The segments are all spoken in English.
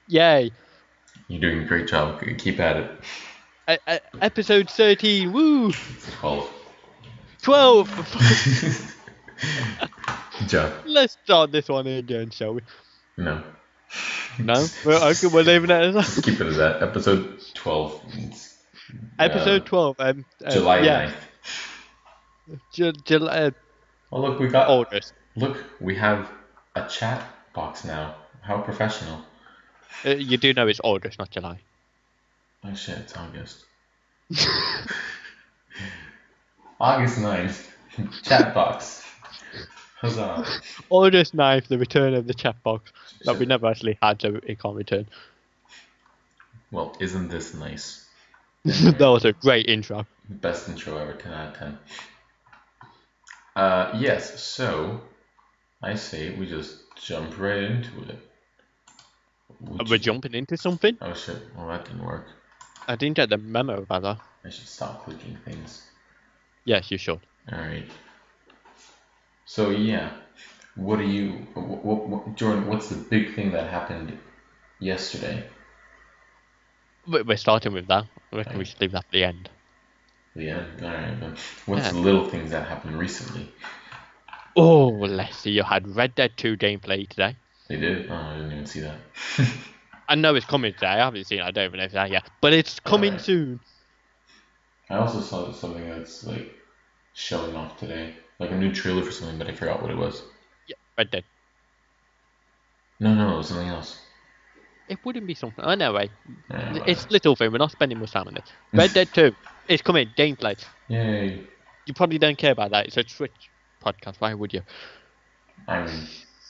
Yay! You're doing a great job. Keep at it. Episode 13. Woo! It's 12. 12. For fuck's... Good job. Let's start this one again, shall we? No. No. Well, okay, we're leaving it as Just keep it as that. Episode 12. It's, episode 12. July Yeah. 9th. July. Oh, look, we got. August. Look, we have a chat box now. How professional. You do know it's August, not July. Oh shit, it's August. August 9th. Chat box. Huzzah. August 9th, the return of the chat box that we never actually had, so it can't return. Well, isn't this nice? That was a great intro. Best intro ever, 10 out of 10. Yes, so I say we just jump right into it. We're jumping into something? Oh shit, well that didn't work. I didn't get the memo about that. I should stop clicking things. Yes, you should. Alright. So yeah, what do you, Jordan, what's the big thing that happened yesterday? We're starting with that. I reckon we should leave that at the end. The end? Alright, but what's the little things that happened recently? Oh, let's see. You had Red Dead 2 gameplay today. They did? Oh, I didn't even see that. I know it's coming today. I haven't seen it. I don't even know if it's out yet. But it's coming soon. I also saw something that's like showing off today. Like a new trailer for something, but I forgot what it was. Yeah, Red Dead. No, it was something else. It wouldn't be something. Oh, no way. It's little thing. We're not spending much time on it. Red Dead 2. It's coming. Gameplay. Yay. You probably don't care about that. It's a Twitch podcast. Why would you? I mean,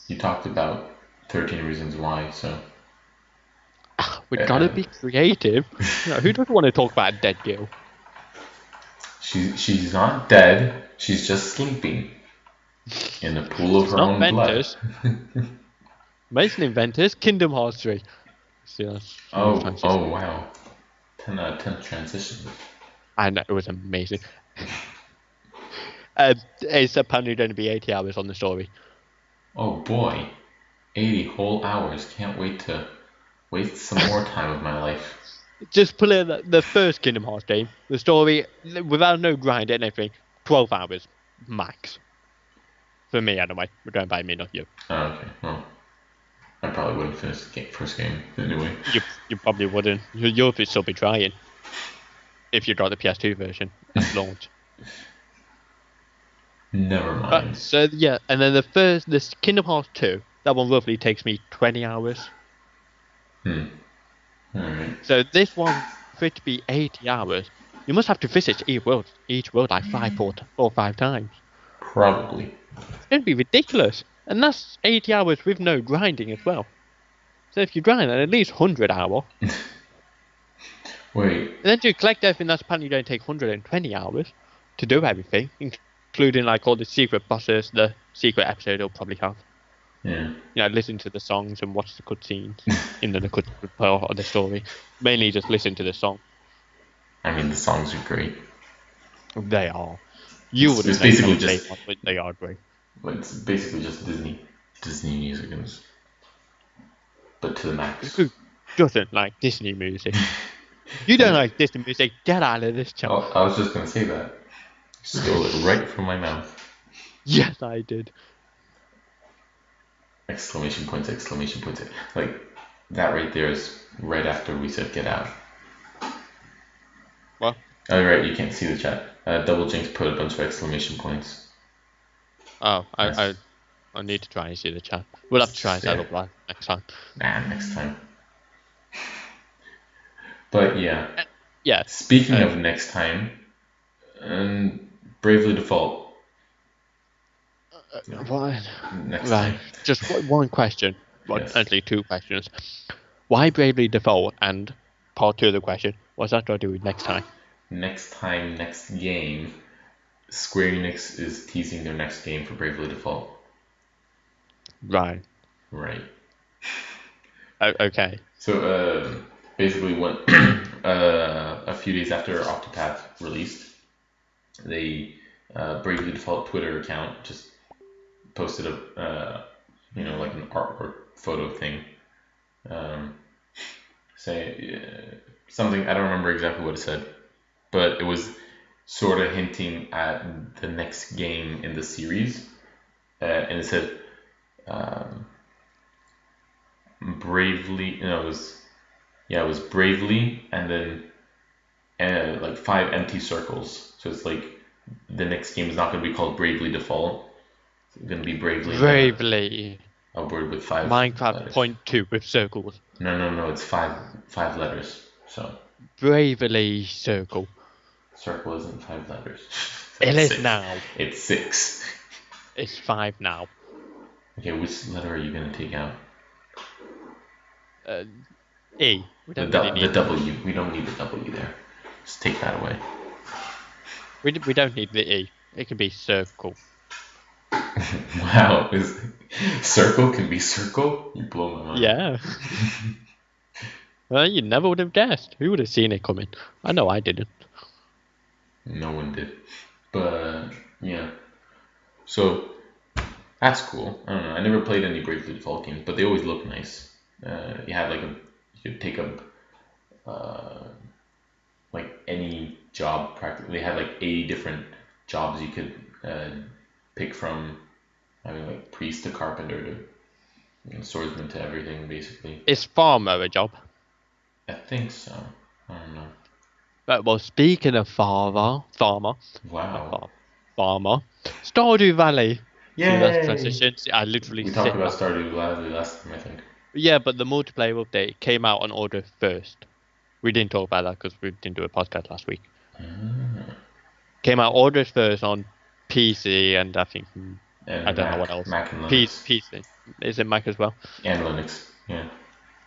you talked about 13 Reasons Why, so. We gotta be creative. Who doesn't want to talk about a dead girl? She's not dead. She's just sleeping in a pool of her own blood. Mason inventors, Kingdom Hearts 3. See, oh wow. 10 out of 10 transition. I know, it was amazing. It's apparently going to be 80 hours on the story. Oh boy. 80 whole hours. Can't wait to waste some more time of my life. Just pull in the first Kingdom Hearts game, the story, without no grind and everything, 12 hours max. For me, anyway. We're going by me, not you. Oh, okay. Well, I probably wouldn't finish the first game anyway. You probably wouldn't. You'll still be trying. If you got the PS2 version at launch. Never mind. So, yeah, and then this Kingdom Hearts 2, that one roughly takes me 20 hours. Alright. So this one, for it to be 80 hours, you must have to visit each world like 4 or 5 times. Probably. It's going to be ridiculous. And that's 80 hours with no grinding as well. So if you grind at least 100 hours. Wait. And then to collect everything, that's apparently going to take 120 hours to do everything, including like all the secret bosses, the secret episode you'll probably have. Yeah. Listen to the songs and watch the cutscenes in the cutscene part of the story. Mainly just listen to the song. I mean, the songs are great. They are. You wouldn't know basically just, but they are great. It's basically just Disney music, but to the max. Who doesn't like Disney music? You don't like Disney music? Get out of this channel. Oh, I was just gonna say that. Stole it right from my mouth. Yes, I did. Exclamation points, exclamation points. Like, that right there is right after we said get out. What? Oh, right, you can't see the chat. Double Jinx put a bunch of exclamation points. Oh, I need to try and see the chat. We'll have to try and set up live next time. Nah, next time. But yeah. Yeah. Speaking of next time, Bravely Default. What? Next time. Just one question. Yes. Actually, 2 questions. Why Bravely Default? And part 2 of the question, what's that got to do with next time? Next game, Square Enix is teasing their next game for Bravely Default. Right. Okay. So basically, when a few days after Octopath released, they Bravely Default Twitter account just posted a like an artwork photo thing, say something. I don't remember exactly what it said, but it was sort of hinting at the next game in the series, and it said bravely. No, it was bravely, and then like 5 empty circles. So it's like the next game is not going to be called Bravely Default. It's going to be Bravely, and then Bravely. a word with 5 Minecraft letters. point 2 with circles. No. It's five letters. So Bravely circle. circle isn't 5 letters. It is 6. now. It's 6. It's 5 now. Okay, which letter are you going to take out? E. We The don't really need W. We don't need the W there. Just take that away. we don't need the E. It can be circle. Wow, circle can be circle? You blow my mind. Yeah. Well, you never would have guessed. Who would have seen it coming? I know I didn't. No one did. But yeah. So that's cool. I don't know. I never played any Bravely Default games, but they always look nice. You have you could take up like any job practically. They had like 80 different jobs you could pick from. I mean, like priest to carpenter to swordsman to everything, basically. Is farmer a job? I think so. I don't know. Well, speaking of farmer, Wow. Stardew Valley. Yay! See those transitions? I literally We sit talked about back. Stardew Valley last time, I think. Yeah, but the multiplayer update came out on August 1st. We didn't talk about that because we didn't do a podcast last week. Came out August 1st on PC and I think And I don't know what else. Mac and Linux. PC. Is it Mac as well? And Linux, yeah.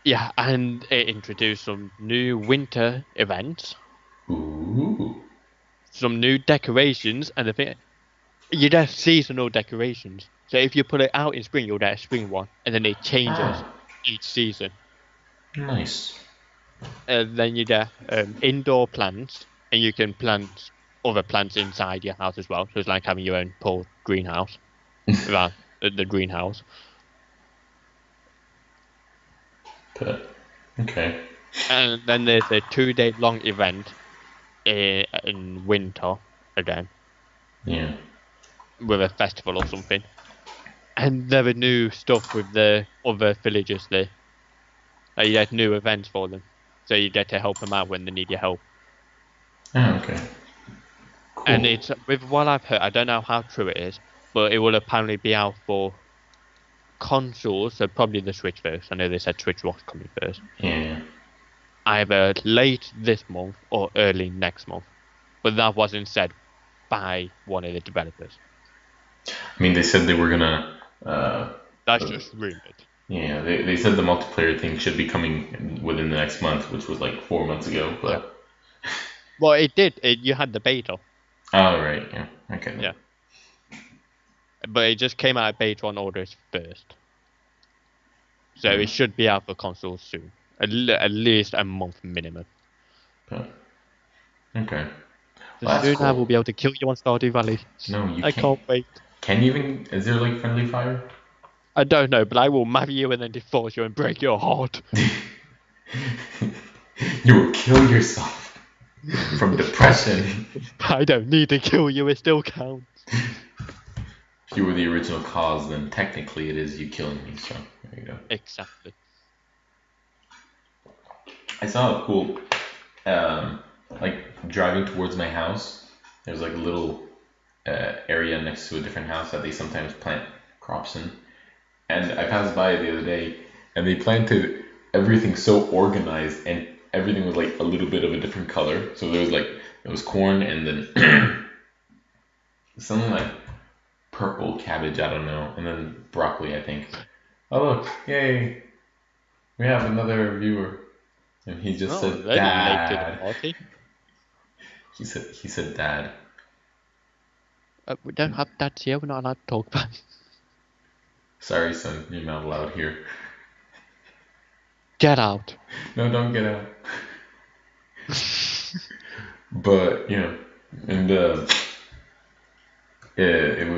Yeah, and it introduced some new winter events, Ooh. some new decorations, and the thing, you get seasonal decorations. So if you put it out in spring, you'll get a spring one, and then it changes each season. Nice. Then you get indoor plants, and you can plant other plants inside your house as well. So it's like having your own pool greenhouse, without the greenhouse. Okay. And then there's a 2-day long event in winter again. Yeah. With a festival or something. And there are new stuff with the other villagers there. You get new events for them. So you get to help them out when they need your help. Oh, okay. Cool. And it's, with what I've heard, I don't know how true it is, but it will apparently be out for consoles, so probably the Switch first. I know they said Switch was coming first. Yeah. Either late this month or early next month. But that wasn't said by one of the developers. I mean, they said they were gonna. That's just rumored. Yeah, they said the multiplayer thing should be coming within the next month, which was like 4 months ago. But well, it did. You had the beta. Oh right, yeah, okay. Yeah. But it just came out beta on August 1st. So it should be out for consoles soon. At least a month minimum. Okay. So soon I will be able to kill you on Stardew Valley. No, you I can't wait. Can you even? Is there like friendly fire? I don't know, but I will marry you and then divorce you and break your heart. You will kill yourself from depression. I don't need to kill you, it still counts. If you were the original cause, then technically it is you killing me, so there you go. Exactly. I saw a cool, like driving towards my house, there's like a little area next to a different house that they sometimes plant crops in. And I passed by the other day, and they planted everything so organized, and everything was like a little bit of a different color. So there was corn, and then something like purple cabbage, I don't know, and then broccoli, I think. Oh look, yay! We have another viewer, and he just said dad. Late to the party. He said dad. We don't have dads here. We're not allowed to talk about it. Sorry, son, you're not allowed here. Get out. No, don't get out. But and it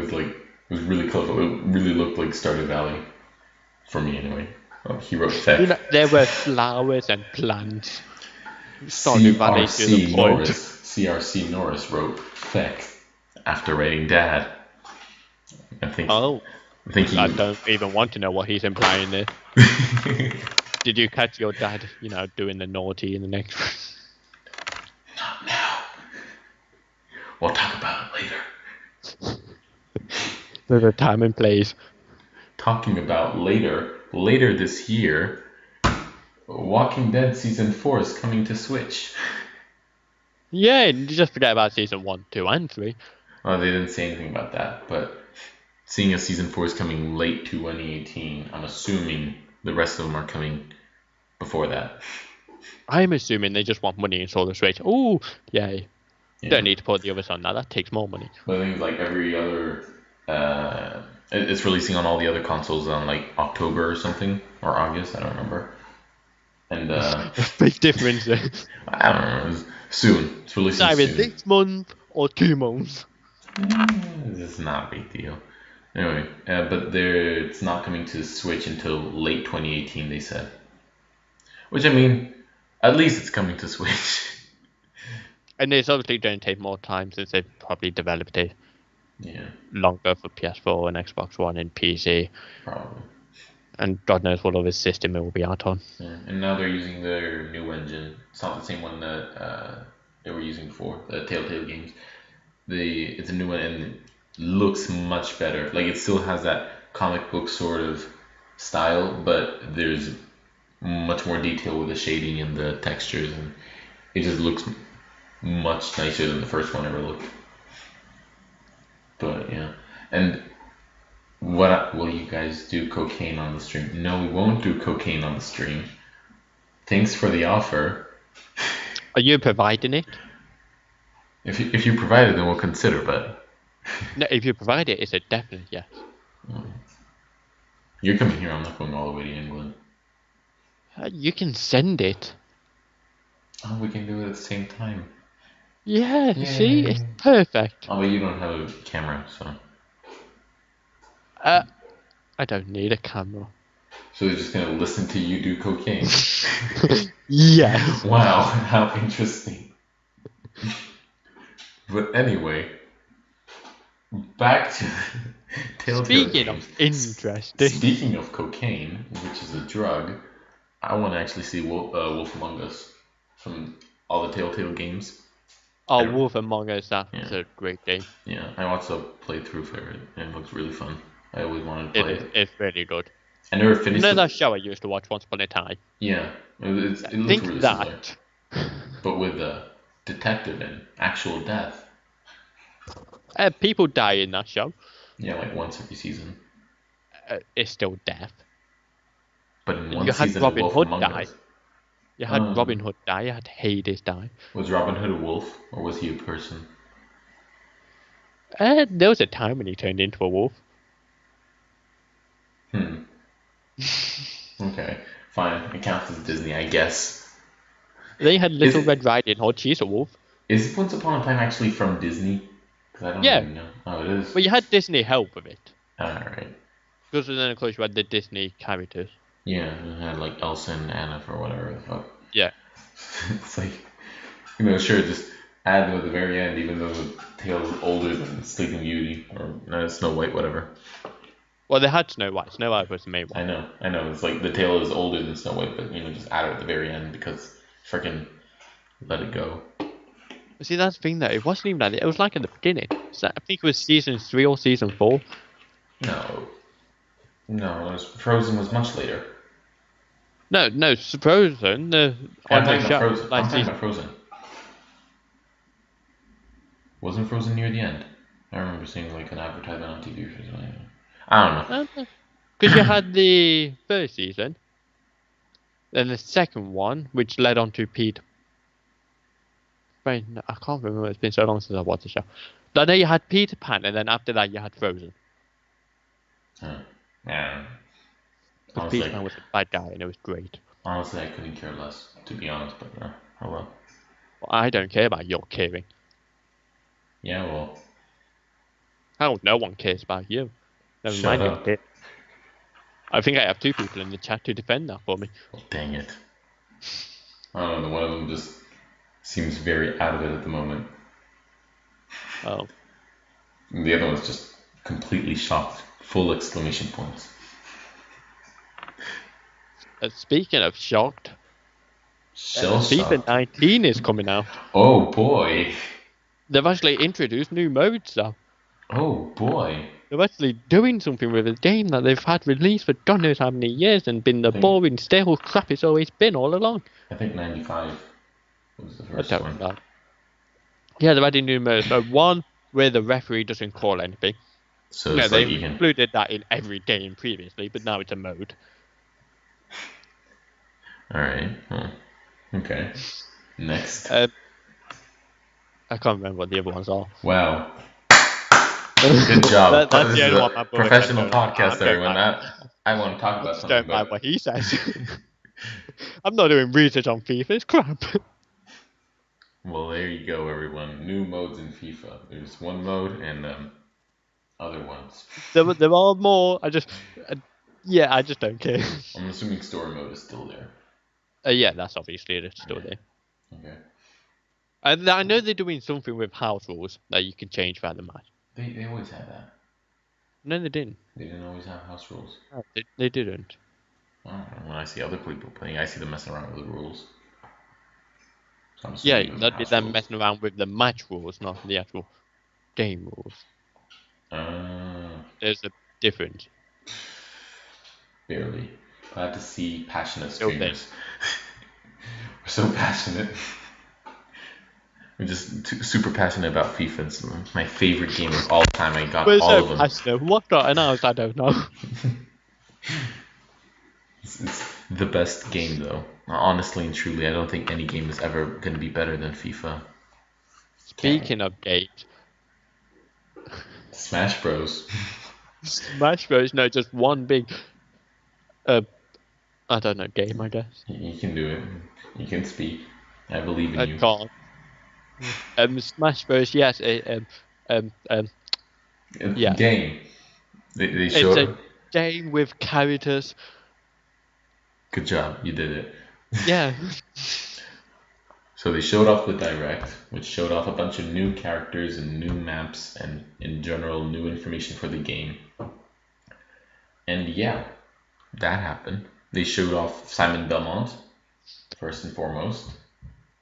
was really colorful. It really looked like Stardew Valley for me, anyway. Oh, he wrote Feck. There were flowers and plants. Stardew Valley to the CRC point. Norris. CRC Norris wrote Feck after writing Dad. I think he. I don't even want to know what he's implying there. Did you catch your dad, doing the naughty in the next? Not now. We'll talk about it later. There's a time and place. Talking about later this year, Walking Dead Season 4 is coming to Switch. Yeah, you just forget about Season 1, 2, and 3. Well, they didn't say anything about that, but seeing as Season 4 is coming late 2018, I'm assuming the rest of them are coming before that. I'm assuming they just want money and saw the Switch. Ooh, yay. Yeah. Don't need to put the others on that takes more money. But I think like every other... it's releasing on all the other consoles on like October or something, or August, I don't remember. And big difference. I don't know. Soon. It's releasing either soon. this month or 2 months. This is not a big deal. Anyway, but it's not coming to Switch until late 2018, they said. Which, I mean, at least it's coming to Switch. And it's obviously going to take more time since they've probably developed it longer for PS4 and Xbox One and PC. Probably. And God knows what other system it will be out on. Yeah. And now they're using their new engine. It's not the same one that they were using before, the Telltale games. It's a new one and it looks much better. Like, it still has that comic book sort of style, but there's much more detail with the shading and the textures, and it just looks much nicer than the first one ever looked. But yeah, and what will you guys do cocaine on the stream? No, we won't do cocaine on the stream. Thanks for the offer. Are you providing it? If you provide it, then we'll consider. But no, if you provide it, it's a definite yes. You're coming here. I'm not going all the way to England. You can send it. Oh, we can do it at the same time. Yeah, see, it's perfect. Oh, but you don't have a camera, so. I don't need a camera. So they're just gonna listen to you do cocaine. Yes. Wow, how interesting. But anyway, back to Telltale Speaking games. of interesting. Speaking of cocaine, which is a drug, I want to actually see Wolf Among Us from all the Telltale games. Oh, Wolf Among Us, that's a great game. Yeah, I watched a playthrough for it, and it looks really fun. I always wanted to play it. It's really good. I never finished it. That show I used to watch once upon a time. Yeah, it looks really similar. But with a detective and actual death. People die in that show. Yeah, like once every season. It's still death. But in one season, Robin Wolf Hood Among die. Us. You had Robin Hood die, you had Hades die. Was Robin Hood a wolf, or was he a person? There was a time when he turned into a wolf. Okay, fine. It counts as Disney, I guess. They had Little Red Riding Hood, she's a wolf. Is Once Upon a Time actually from Disney? Because I don't even know. Oh, it is? But you had Disney help with it. Alright. Because then, of course, you had the Disney characters. Yeah, it had like Elsa and Anna or whatever the fuck. Yeah. It's like, sure, just add them at the very end, even though the tale is older than Sleeping Beauty or Snow White, whatever. Well, they had Snow White. Snow White was the main one. I know. It's like the tale is older than Snow White, but just add it at the very end because freaking let it go. See, that's the thing though. It wasn't even like that. It was like at the beginning. So I think it was season 3 or season 4. No, Frozen was much later. No, Frozen. I'm talking about Frozen. Wasn't Frozen near the end? I remember seeing like an advertisement on TV or something. I don't know. Because you had the first season, then the second one, which led on to Peter. I can't remember. It's been so long since I watched the show. I know you had Peter Pan, and then after that you had Frozen. Yeah. Because Peter Pan was a bad guy, and it was great. Honestly, I couldn't care less, to be honest. But oh well. I don't care about your caring. Yeah, well. Hell, no one cares about you. Never Shut mind up. I think I have 2 people in the chat to defend that for me. Dang it. I don't know, one of them just seems very out of it at the moment. Oh. And the other one's just completely shocked. Full exclamation points. Speaking of shocked, Shell FIFA shocked. 19 is coming out. Oh boy. They've actually introduced new modes though. Oh boy. They're actually doing something with a game that they've had released for God knows how many years and been the boring, stale crap it's always been all along. I think 95 was the first one. Know. Yeah, they're adding new modes. So one where the referee doesn't call anything. So No, it's they like you can... included that in every game previously, but now it's a mode. Alright. Huh. Okay. Next. I can't remember what the other ones are. Wow. Good job. That's the only one my professional podcast, everyone. I want to talk about something. Don't mind what he says. I'm not doing research on FIFA. It's crap. Well, there you go, everyone. New modes in FIFA. There's one mode and other ones. There are more. I just don't care. I'm assuming story mode is still there. Yeah, that's obviously it's still there. Okay. And I know they're doing something with house rules that you can change throughout the match. They always had that. No, they didn't. They didn't always have house rules. No, they didn't. I don't know. When I see other people playing, I see them messing around with the rules. So yeah, that'd be them messing around with the match rules, not the actual game rules. There's a difference. Barely. Glad to see passionate streamers. We're so passionate. I'm just super passionate about FIFA. It's my favorite game of all time. I got all of them. Passionate. What got announced? I don't know. It's the best game, though. Honestly and truly, I don't think any game is ever going to be better than FIFA. Speaking of games, Smash Bros. Smash Bros. No, just one big, I don't know, game. I guess you can do it. You can speak. I believe in you. I can't. Smash Bros. Yes. Yeah. Game. They showed. It's a game with characters. Good job, you did it. Yeah. So they showed off the Direct, which showed off a bunch of new characters and new maps and, in general, new information for the game. And yeah, that happened. They showed off Simon Belmont, first and foremost.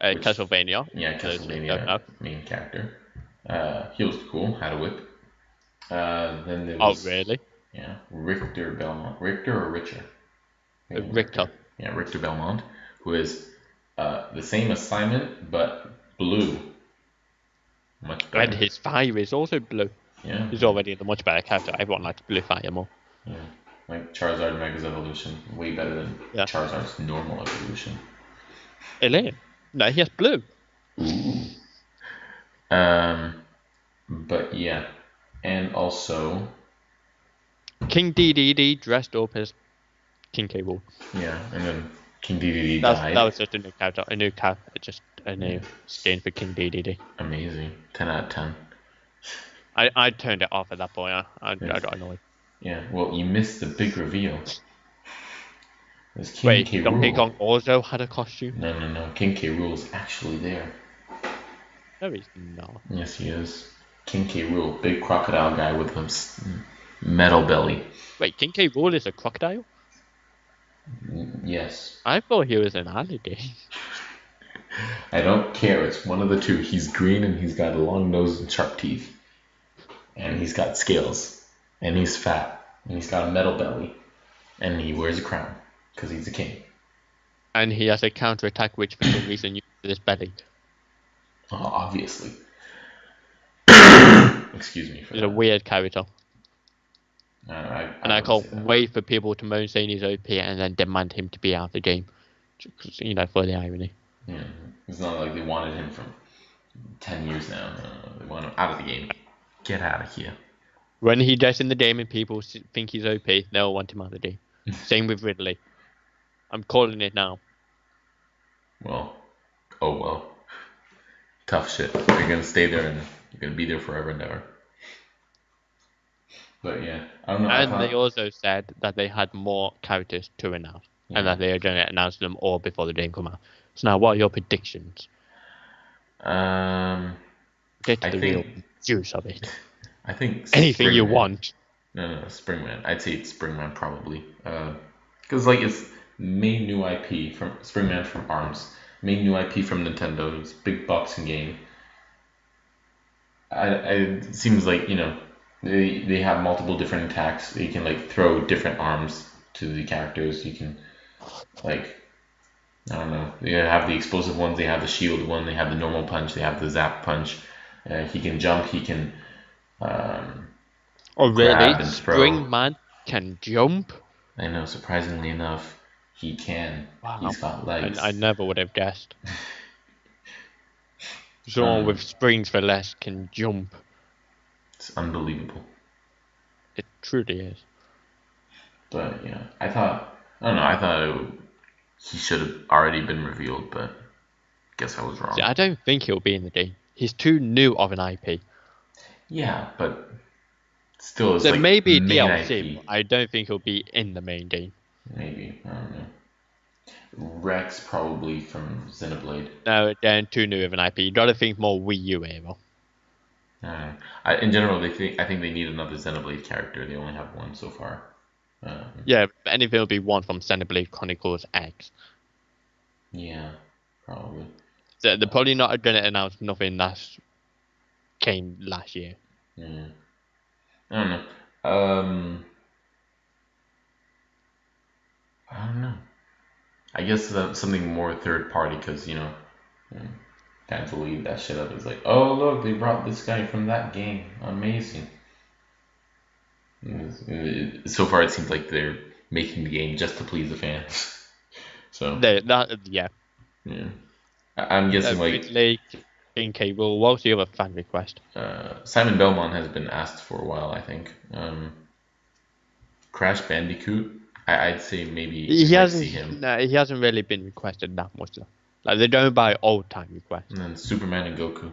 Castlevania. Yeah, Castlevania, main character. He was cool, had a whip. Then there was... Oh, really? Yeah, Richter Belmont. Richter or Richer? Richter. Yeah, Richter Belmont, who is the same as Simon, but blue. Much better. And his fire is also blue. Yeah. He's already a much better character. Everyone likes blue fire more. Yeah. Like Charizard Mega's evolution, way better than Charizard's normal evolution. Elaine. No, he has blue. Ooh. But yeah. And also King Dedede dressed up as King K. Rool. Yeah, and then King Dedede died. That was just a new character, just a new skin for King Dedede. Amazing. 10 out of 10. I turned it off at that point. I got annoyed. Yeah, well, you missed the big reveal. Wait, K. Donkey Kong also had a costume? No. King K. Rool's actually there. No, he's not. Yes, he is. King K. Rool, big crocodile guy with a metal belly. Wait, King K. Rool is a crocodile? Yes. I thought he was an alligator. I don't care. It's one of the two. He's green and he's got a long nose and sharp teeth. And he's got scales. And he's fat. And he's got a metal belly. And he wears a crown. Because he's a king. And he has a counterattack which for some reason uses his belly. Oh, obviously. Excuse me for He's that. a weird character. I can't wait for people to moan saying he's OP and then demand him to be out of the game. For the irony. Yeah, it's not like they wanted him from 10 years now. They want him out of the game. Get out of here. When he gets in the game and people think he's OP, they'll want him out of the game. Same with Ridley. I'm calling it now. Well. Tough shit. You're going to stay there and you're going to be there forever and ever. But yeah, I don't know. I And they thought, also said that they had more characters to announce, and yeah. that they are going to announce them all before the game come out. So now, what are your predictions? Um, Get to I the real think juice of it. I think Anything you Springman. want. No, Springman. I'd say it's Springman probably. Because like it's main new IP from Springman from ARMS, main new IP from Nintendo. It's a big boxing game. It seems like they have multiple different attacks. You can like throw different arms to the characters. You can like I don't know. They have the explosive ones. They have the shield one. They have the normal punch. They have the zap punch. He can jump. He can um, Oh, really? grab and throw. Springman can jump? I know. Surprisingly enough, he can. Wow. He's got I legs. never would have guessed. Someone Um, with springs for less can jump. it's unbelievable. It truly is. But yeah, I don't know. I thought he should have already been revealed, but guess I was See, wrong. I don't think he'll be in the game. He's too new of an IP. Yeah, but still, it's There like may be main DLC, IP. but I don't think he'll be in the main game. Maybe I don't know. Rex probably from Xenoblade. No, they're too new of an IP. You gotta think more Wii U era. I don't know. In general, I think they need another Xenoblade character. They only have one so far. Yeah, anything will be one from Xenoblade Chronicles X. Yeah, probably. They're probably not gonna announce nothing that came last year. Yeah. I don't know. Um, I don't know. I guess that's something more third party because fans will eat that shit up. It's like, oh look, they brought this guy from that game. Amazing. So far, it seems like they're making the game just to please the fans. So Yeah. yeah, I'm guessing like Ridley, King K. Rool. What was the other fan request? Simon Belmont has been asked for a while. I think Crash Bandicoot. I'd say maybe He we'd like to see hasn't. him. No, he hasn't really been requested that much though. Like they don't buy old time requests. And then Superman and Goku.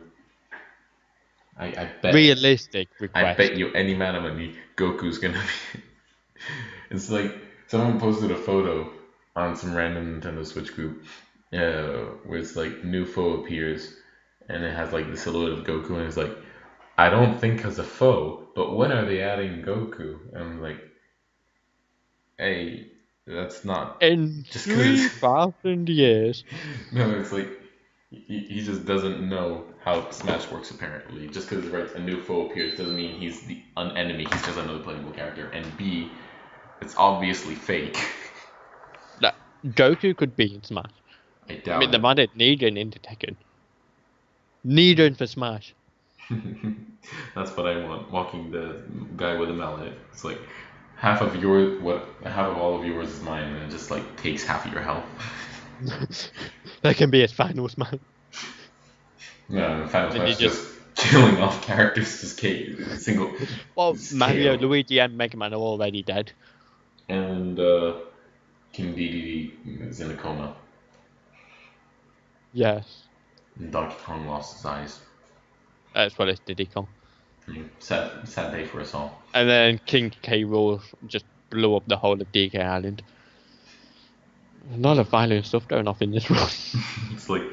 I bet Realistic I bet request. you any amount of money Goku's gonna be. It's like someone posted a photo on some random Nintendo Switch group, where it's like new foe appears, and it has like the silhouette of Goku, and it's like, I don't think as a foe, but when are they adding Goku? And I'm like, hey, that's not In just because. 3,000 years. No, it's like he just doesn't know how Smash works apparently. Just because right a new foe appears doesn't mean he's the an enemy. He's just another playable character. And B, it's obviously fake. Like, Goku could be in Smash. I I mean, doubt they might have Negan into Tekken. Negan for Smash. it. That's what I want. Walking the guy with a mallet. It's like half of yours, half of all of yours is mine, and it just like takes half of your health. That can be his final Smash. No, Final Then you Smash just killing off characters, just single. Well, Mario, KO. Luigi, and Mega Man are already dead. And King Dedede is in a coma. Yes. And Donkey Kong lost his eyes. That's what it's Diddy Kong. Sad day for us all. And then King K. Rool just blew up the whole of DK Island. A lot of violent stuff going off in this world. It's like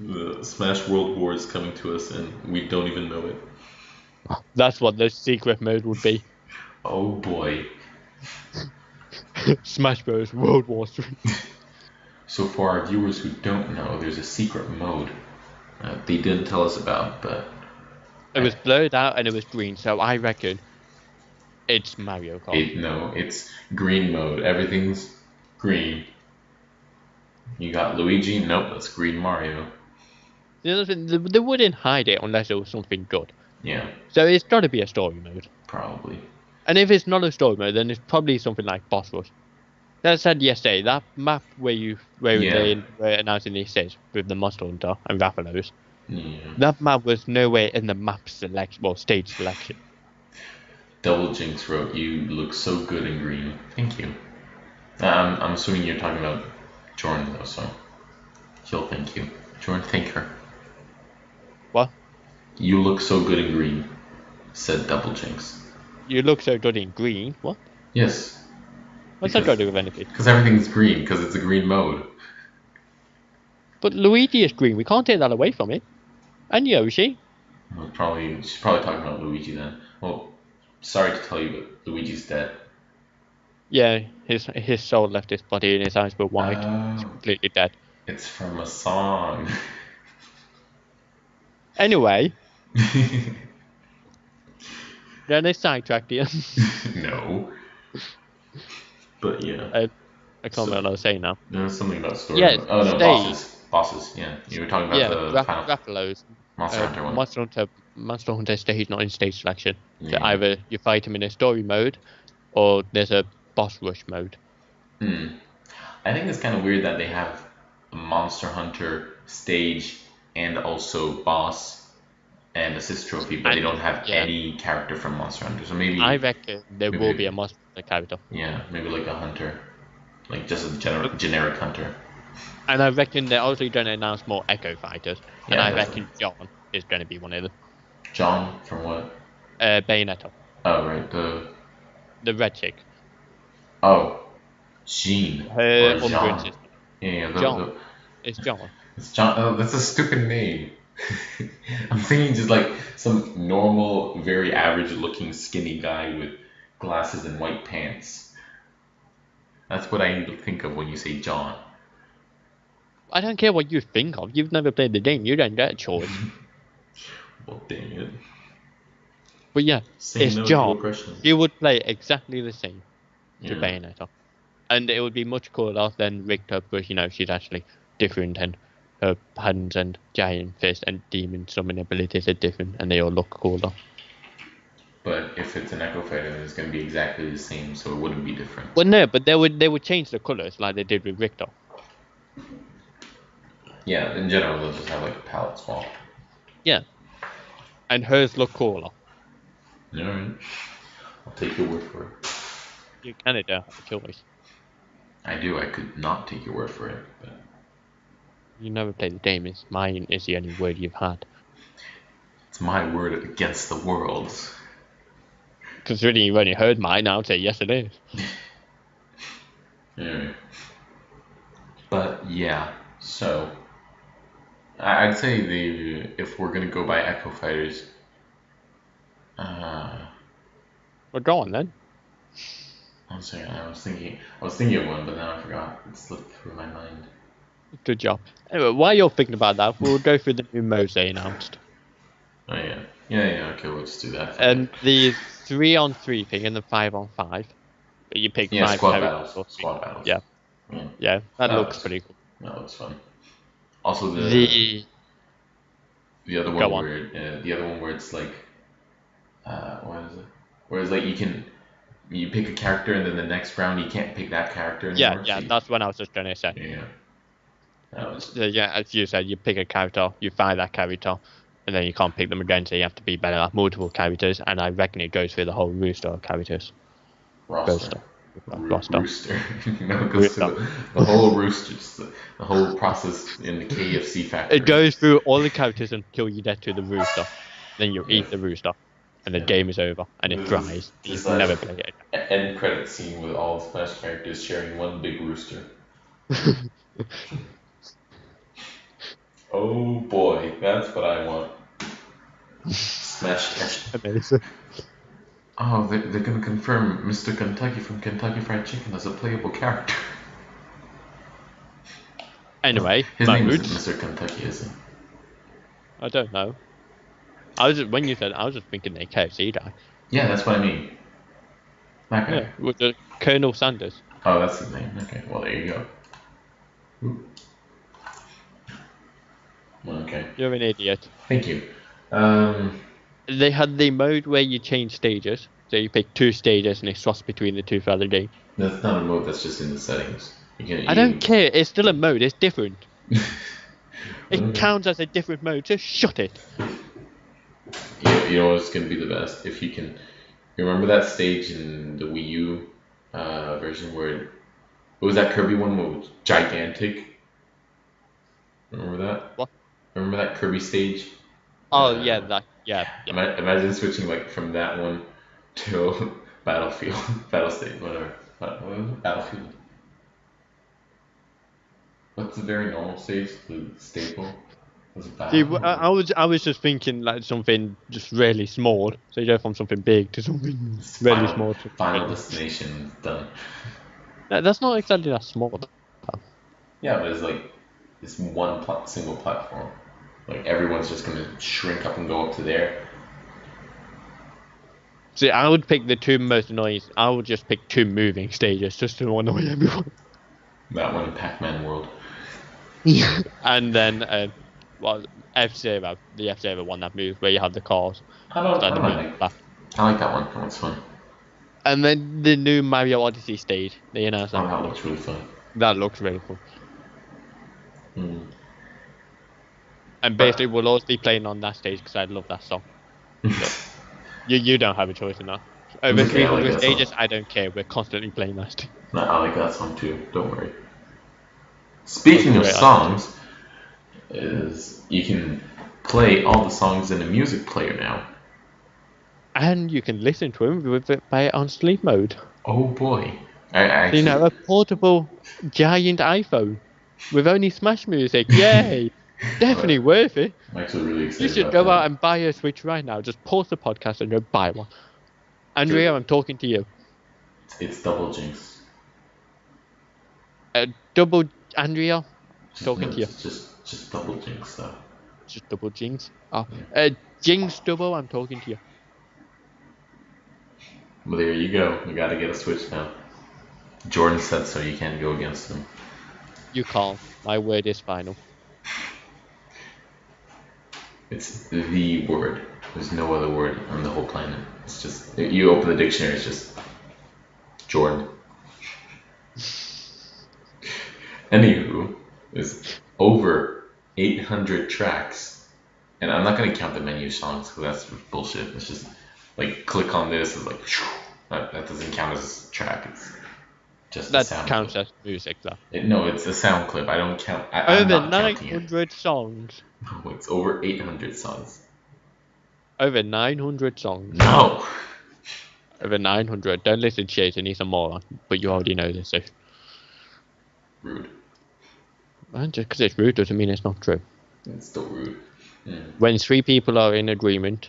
the Smash World War is coming to us and we don't even know it. That's what the secret mode would be. Oh boy. Smash Bros. World War 3. So for our viewers who don't know, there's a secret mode they didn't tell us about, but It was blurred out and it was green, so I reckon it's Mario Kart. no, it's green mode. Everything's green. You got Luigi? Nope, that's green Mario. The other thing, they wouldn't hide it unless it was something good. Yeah, So it's got to be a story mode. probably. And if it's not a story mode, then it's probably something like Boss Rush. That said yesterday, that map where they were announcing these stages with the Monster Hunter and Rathalos, Yeah. that map was nowhere in the map selection, well, stage selection. Double Jinx wrote, "You look so good in green." Thank you. I'm assuming you're talking about Jordan though, so he'll thank you. Jordan, thank her. What? You look so good in green, said Double Jinx. You look so good in green. What? Yes, What's that got to do with anything? because everything's green because it's a green mode. But Luigi is green. We can't take that away from it. And Yoshi. She's probably talking about Luigi then. Well, sorry to tell you, but Luigi's dead. Yeah, his soul left his body and his eyes were wide. He's Oh, completely dead. it's from a song. Anyway, then they sidetracked you. No, but yeah. I can't remember what I was saying now. There's something about story Yeah, mode. Oh no, stage. bosses. Yeah, you were talking about Yeah, the final Rathalos. Monster Hunter one. Monster Hunter stage not in stage selection. So Yeah. either you fight him in a story mode, or there's a boss rush mode. I think it's kind of weird that they have a Monster Hunter stage and also boss and assist trophy, but they don't have Yeah, any character from Monster Hunter. So I reckon there will be a maybe Monster Hunter character. yeah, maybe like a hunter, like just a Look, generic hunter. and I reckon they're also going to announce more Echo Fighters. And Yeah, I definitely. reckon John is going to be one of them. John from what? Bayonetta, Oh right, the red chick. Jean Her or Umbreon Jean. sister. Yeah, John. It's John. it's John. Oh, that's a stupid name. I'm thinking just like some normal, very average looking skinny guy with glasses and white pants. That's what I think of when you say John. I don't care what you think of. You've never played the game. You don't get a choice. Well, dang it. But yeah, Say it's no to John. aggression. You would play exactly the same to Yeah. Bayonetta. And it would be much cooler than Richter, because, she's actually different, and her hands and giant fist and demon summon abilities are different, and they all look cooler. But if it's an Echo Fighter, then it's going to be exactly the same, so it wouldn't be different. Well, no, but they would change the colors like they did with Richter. Yeah, in general, they'll just have like a palette swap. Yeah. And hers look cooler. Alright. I'll take your word for it. You kind of don't have a choice. I do. I could not take your word for it, but You never played the game. Mine is the only word you've had. it's my word against the world's. Considering you've only heard mine, I would say yes, it is. Alright. But yeah, so I'd say if we're gonna go by Echo Fighters, Well, go on then. I was thinking of one, but now I forgot. It slipped through my mind. Good job. Anyway, while you're thinking about that, we'll go through the new modes they announced. Oh yeah. Okay, we'll just do that. And the 3-on-3 thing and the 5-on-5. But you pick 5 squad characters battles. or 3. Squad battles. Yeah, that looks pretty cool. That looks fun. Also The other Go one on. where it's like what is it? Where it's like you pick a character and then the next round you can't pick that character anymore. Yeah, that's what I was just gonna say. Yeah. So, yeah, as you said, you pick a character, you find that character, and then you can't pick them again, so you have to be better at multiple characters, and I reckon it goes through the whole roster of characters. Roster. Roster. No, it goes through the whole rooster, just the whole process in the KFC factory. It goes through all the characters until you get to the rooster. Then you eat the rooster, and the game is over, and it dries. You never play it again. End credit scene with all the Smash characters sharing one big rooster. Oh boy, that's what I want. Smash. Amazing. Oh, they're gonna confirm Mr. Kentucky from Kentucky Fried Chicken as a playable character. Anyway, his name is Mr. Kentucky, isn't it? I don't know. When you said, I was just thinking they KFC guy. Yeah, that's what I mean. That guy. Yeah, with the Colonel Sanders. Oh, that's his name. Okay, well there you go. Ooh. Okay. You're an idiot. Thank you. They had the mode where you change stages. So you pick 2 stages and it swaps between the 2 throughout the game. That's not a mode, that's just in the settings. I don't care. It's still a mode. It's different. It counts as a different mode, so shut it. You know what's going to be the best? If you can... You remember that stage in the Wii U version where... What was that Kirby one? What was gigantic? Remember that? What? Remember that Kirby stage? Oh, yeah, that... Yeah. Imagine switching like from that one till Battlefield, Battle State, whatever. What was it? Battlefield. What's the very normal stage? The staple? Was it See, Battle? I was just thinking like something just really small. So you go from something big to something It's really small. Final Destination done. That's not exactly that small. Yeah, but it's like this one single platform. Like everyone's just gonna shrink up and go up to there. See, I would pick the two most annoying. I would just pick two moving stages just to annoy everyone. That one in Pac-Man World. And then, well, F-Zero, the F-Zero one that moves where you have the cars. I don't Like the mind. moving back. I like that one. That one's fun. And then the new Mario Odyssey stage. They announced Oh, that. that looks really fun. That looks really cool. Mm. And basically, we'll also be playing on that stage because I love that song. So, you don't have a choice in that. Over Okay, I like 300 that stages, song. I don't care. We're constantly playing that stage. No, I like that song too. Don't worry. Speaking of Okay, songs, is you can play all the songs in a music player now. And you can listen to them with it by on sleep mode. Oh boy! I So, actually, you know, a portable giant iPhone with only Smash music. Yay! Definitely worth it. I'm actually really You excited should about go that. out and buy a Switch right now. Just pause the podcast and go buy one. Andrea, I'm talking to you. It's Double Jinx. Double Andrea, Just, talking no, to you. just Double Jinx though. Just double Jinx. Oh, Yeah. Jinx double, I'm talking to you. Well, there you go. We gotta get a Switch now. Jordan said so. You can't go against him. You can't. My word is final. It's the word. There's no other word on the whole planet. It's just you open the dictionary. It's just Jordan. Anywho, there's over 800 tracks, and I'm not gonna count the menu songs because that's bullshit. It's just like click on this. It's like that doesn't count as a track. It's just a That sound counts clip. as music, though. No, it's a sound clip. I don't count. I'm Over not counting it. 900 songs. No, it's over 800 songs. Over 900 songs. No. Over 900. Don't listen to Jason, he's a moron. But you already know this, so. Rude. And just because it's rude doesn't mean it's not true. It's still rude. When three people are in agreement,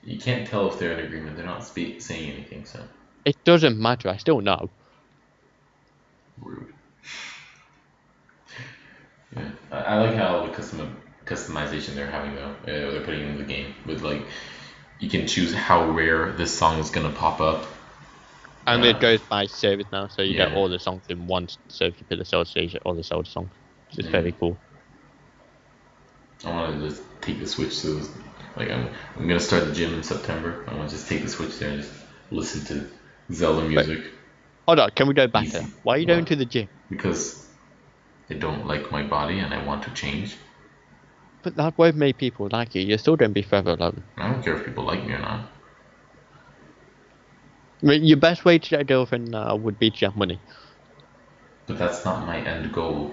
You can't tell if they're in agreement. They're not saying anything, so it doesn't matter. I still know. rude. Yeah, I like how the customization they're having though. They're putting in the game with like you can choose how rare this song is gonna pop up. And it goes by service now, so you get Yeah. all the songs in one service. You put the Zelda stage, all the Zelda songs. Which is very cool. I want to just take the Switch to like I'm gonna start the gym in September. I want to just take the Switch there and just listen to Zelda music. Hold on, can we go back Easy. there? Why are you going to the gym? Because I don't like my body and I want to change. But that won't make people like you. You're still going to be forever alone. I don't care if people like me or not. I mean, your best way to get a girlfriend now would be to have money. But that's not my end goal.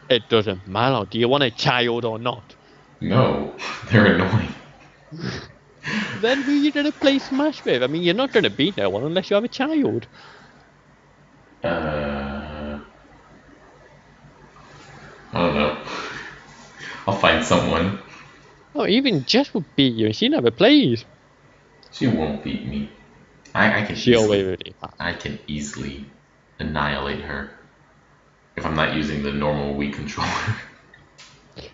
It doesn't matter. Do you want a child or not? No, they're annoying. Then who are you going to play Smash with? I mean, you're not going to beat no one unless you have a child. I don't know. I'll find someone. Oh, even Jess would beat you and she never plays. She won't beat me. I can She always easily, really I can easily annihilate her if I'm not using the normal Wii controller.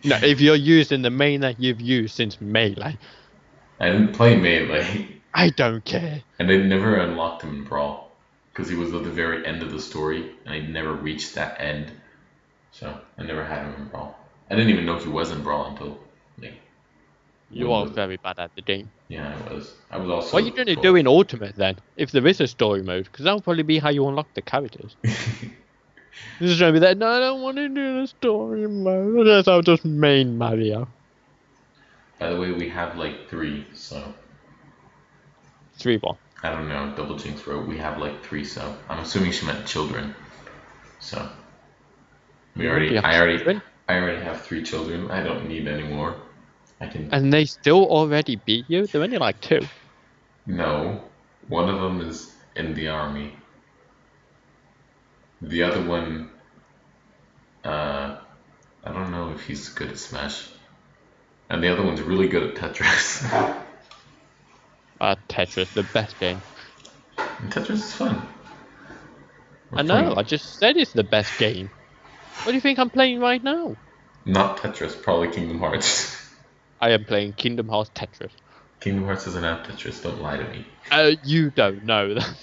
No, if you're using the main that you've used since Melee, I didn't play Melee, I don't care. and I never unlocked him in Brawl because he was at the very end of the story, and I never reached that end, so I never had him in Brawl. I didn't even know he was in Brawl until like. You are very bad at the game. Yeah, I was. I was also. What are you going to do in Ultimate then? If there is a story mode? Because that'll probably be how you unlock the characters. This is going to be that, no, I don't want to do the story mode. I'll just main Mario. By the way, we have like 3, so 3-1. I don't know. Double Jinx wrote we have like 3, so I'm assuming she meant children. So I already have 3 children. I don't need any more. I can. And they still already beat you? They're only like 2. No, one of them is in the army. The other one, uh, I don't know if he's good at Smash. And the other one's really good at Tetris. Tetris, the best game. And Tetris is fun. I know, I just said it's the best game. What do you think I'm playing right now? Not Tetris, probably Kingdom Hearts. I am playing Kingdom Hearts Tetris. Kingdom Hearts doesn't have Tetris, don't lie to me. You don't know that.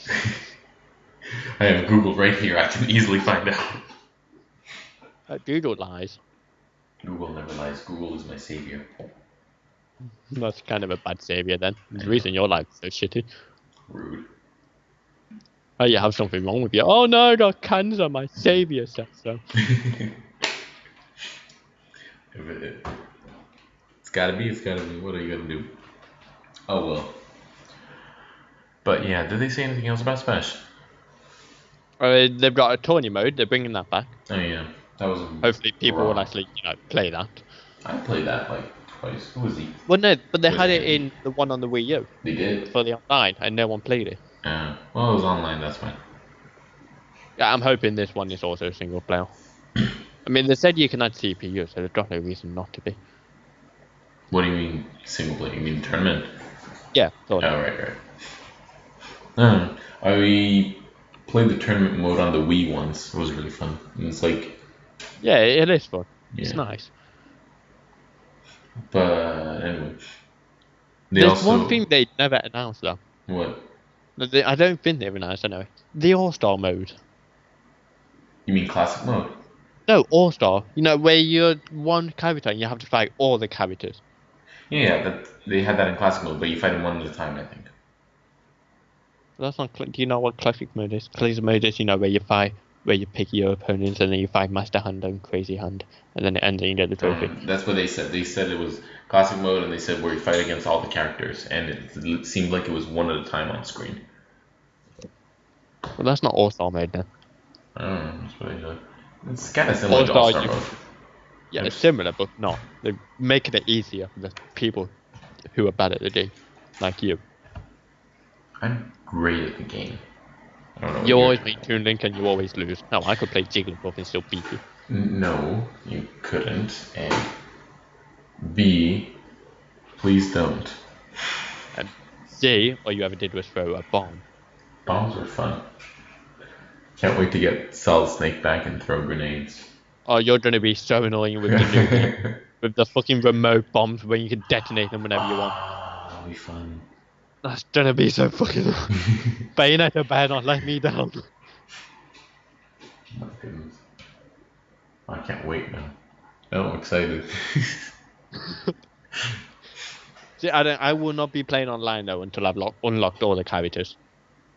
I have Google right here, I can easily find out. Google lies. Google never lies, Google is my savior. That's kind of a bad savior then. The reason your life is so shitty. Rude. Oh, you have something wrong with you. Oh no, I got cancer, my savior said so. It's gotta be, what are you gonna do? Oh well. But yeah, did they say anything else about Smash? They've got a tourney mode, they're bringing that back. Oh yeah, that was hopefully people will actually, play that. I played that like twice. Who was he? Well, no, but they had it in the one on the Wii U. They did? For the online, and no one played it. Well, it was online, that's fine. Yeah, I'm hoping this one is also single player. I mean, they said you can add CPU, so there's got no reason not to be. What do you mean single player? You mean tournament? Yeah. Right. I played the tournament mode on the Wii once. It was really fun. And it's like... Yeah, it is fun. Yeah. It's nice. But anyway. There's one thing they never announced though. What? I don't think they've announced anyway. The All-Star mode. You mean classic mode? No, All-Star. You know, where you're one character and you have to fight all the characters. Yeah, they had that in classic mode, but you fight them one at a time, I think. That's not. Do you know what classic mode is? Classic mode is, where you fight, where you pick your opponents and then you fight Master Hand and Crazy Hand, and then it ends and you get the trophy. That's what they said. They said it was classic mode, and they said where you fight against all the characters, and it seemed like it was one at a time on screen. Well, that's not All-Star mode then. I don't know. That's what they said. It's kind of similar to All-Star mode. Yeah, it's similar, but not. They're making it easier for the people who are bad at the game, like you. I'm great at the game. I don't know. You always make Toon Link and you always lose. No, I could play Jigglypuff and still beat you. No, you couldn't. And B, please don't. And C, all you ever did was throw a bomb. Bombs are fun. Can't wait to get Solid Snake back and throw grenades. Oh, you're gonna be so annoying with the new game. With the fucking remote bombs where you can detonate them whenever you want. That'll be fun. That's gonna be so fucking annoying. Bayonetta better not let me down. My goodness. I can't wait now. Oh, I'm excited. See, I will not be playing online though until I've unlocked all the characters.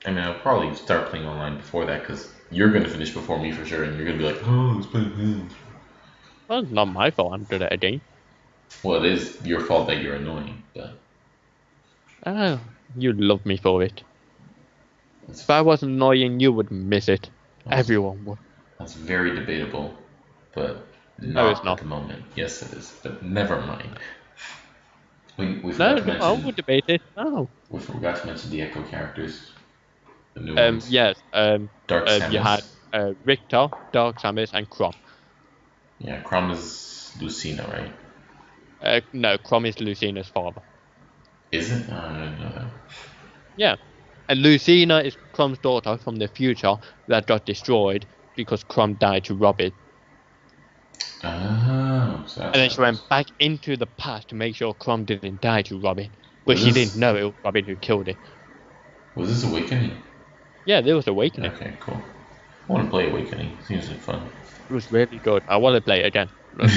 I mean, I'll probably start playing online before that because you're going to finish before me for sure, and you're going to be like, oh, let's play this. Well, it's not my fault I'm good at a game. Well, it is your fault that you're annoying, but... Oh, you'd love me for it. If I wasn't annoying, you would miss it. Everyone would. That's very debatable, but no, it's not at the moment. Yes, it is, but never mind. We forgot to mention... I would debate it. No. We forgot to mention the Echo characters. The new ones. Yes. Dark Samus. You had Richter, Dark Samus, and Chrom. Yeah, Chrom is Lucina, right? No, Chrom is Lucina's father. Is it? Oh, I didn't know that. Yeah. And Lucina is Chrom's daughter from the future that got destroyed because Chrom died to Robin. Oh, so and then she went back into the past to make sure Chrom didn't die to Robin. But she didn't know it was Robin who killed it. Was this Awakening? Yeah, there was Awakening. Okay, cool. I want to play Awakening. Seems like fun. It was really good. I want to play it again. There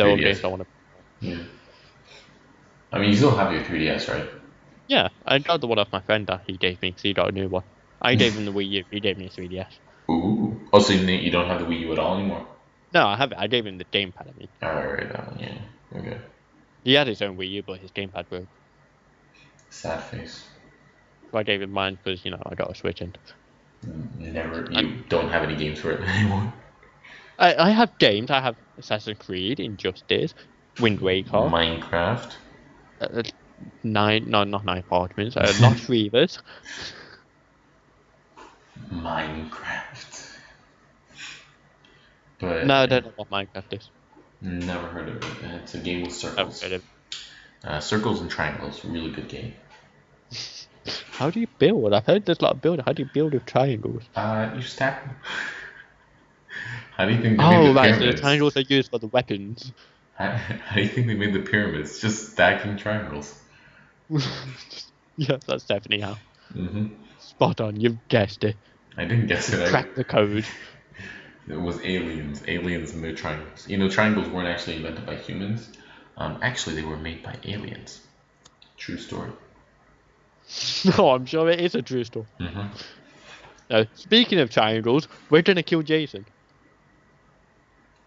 will be, I want to. Yeah. I mean, you still have your 3DS, right? Yeah, I got the one off my friend that he gave me because he got a new one. I gave him the Wii U, he gave me a 3DS. Ooh. Oh, so you don't have the Wii U at all anymore? No, I have it. I gave him the gamepad, I mean. Alright, that one, yeah. Okay. He had his own Wii U, but his gamepad broke. Sad face. So I gave him mine because, I got a Switch and... You don't have any games for it anymore? I have games. I have Assassin's Creed, Injustice, Wind Waker. Minecraft. not 9 parchments, not reavers. Minecraft. But No, I don't know what Minecraft is. never heard of it. It's a game with Never circles. heard of it. Circles and triangles. Really good game. How do you build? I've heard there's a lot of building. How do you build with triangles? You stack them. How do you think they made Oh, the right, so the pyramids? triangles are used for the weapons. How do you think they made the pyramids? Just stacking triangles. Yeah, that's definitely how. hmm Spot on, you've guessed it. I didn't guess it. Crack the code. It was aliens. Aliens made triangles. You know, triangles weren't actually invented by humans. Actually, they were made by aliens. True story. No, I'm sure it is a true story. hmm Now, speaking of triangles, we're gonna kill Jason.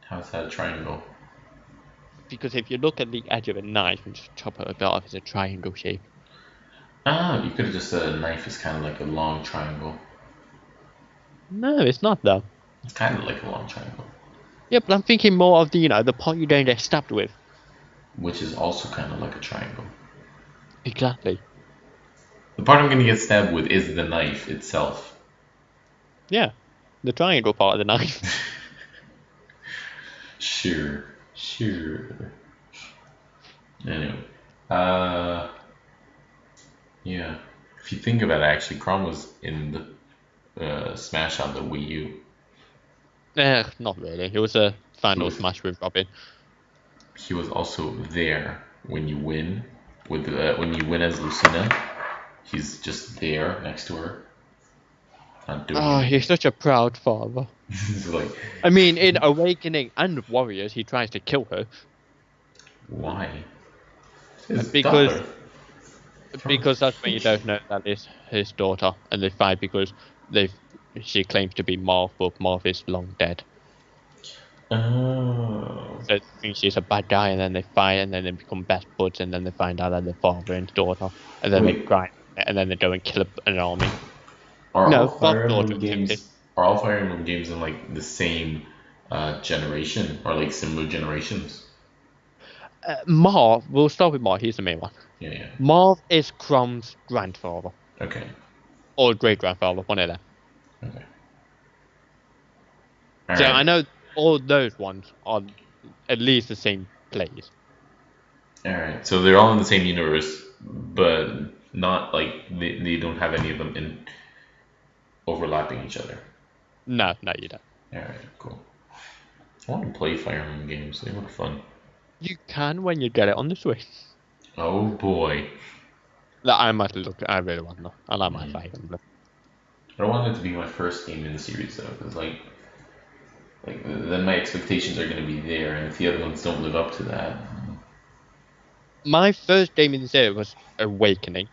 How's that a triangle? Because if you look at the edge of a knife and just chop it a bit off, it's a triangle shape. Ah, you could have just said a knife is kind of like a long triangle. No, it's not though. It's kind of like a long triangle, Yeah, but I'm thinking more of the, the part you're going to get stabbed with. which is also kind of like a triangle. Exactly. The part I'm going to get stabbed with is the knife itself. Yeah, the triangle part of the knife. Sure. Anyway, yeah. If you think about it, actually, Chrome was in the Smash on the Wii U. Not really. It was a final was- smash with Robin. He was also there when you win when you win as Lucina. He's just there next to her, not doing Oh, anything. he's such a proud father. He's like, I mean, in Awakening and Warriors, he tries to kill her why? His because daughter. because that's when you don't know that is his daughter, and they fight because she claims to be Marth, but Marth is long dead. Oh. So they think she's a bad guy, and then they fight, and then they become best buds, and then they find out that they're father and daughter, and then they Wait. grind, and then they go and kill an army. Are No, all Fire fuck Emblem daughter games activity. are all Fire Emblem games in like the same generation or like similar generations? Marth, we'll start with Marth, he's the main one. Yeah. Marth is Chrome's grandfather, Okay. or great-grandfather, one of them. Okay. So Alright. I know all those ones are at least the same place. Alright. So they're all in the same universe, but not like they don't have any of them in overlapping each other. No, you don't. Alright, cool. I want to play Fire Emblem games. They look fun. You can when you get it on the Switch. Oh boy. That I might look. I really want to. I like my Fire Emblem. I don't want it to be my first game in the series though, because like then my expectations are going to be there, and if the other ones don't live up to that, My first game in the series was Awakening.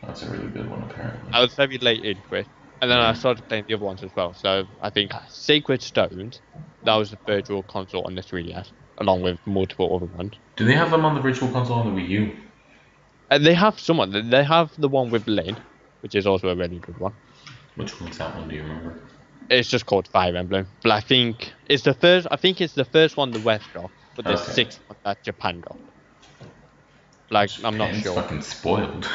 that's a really good one apparently. I was very late into it, and then I started playing the other ones as well. So I think Sacred Stones, that was the virtual console on the 3DS, along with multiple other ones. Do they have them on the Virtual Console on the Wii U? And they have someone. They have the one with Lyn, which is also a really good one. Which one's that one? Do you remember? It's just called Fire Emblem, but I think it's the first. I think it's the first one the West got, but the Okay. sixth one that Japan got. Like I'm not Japan's sure. fucking spoiled.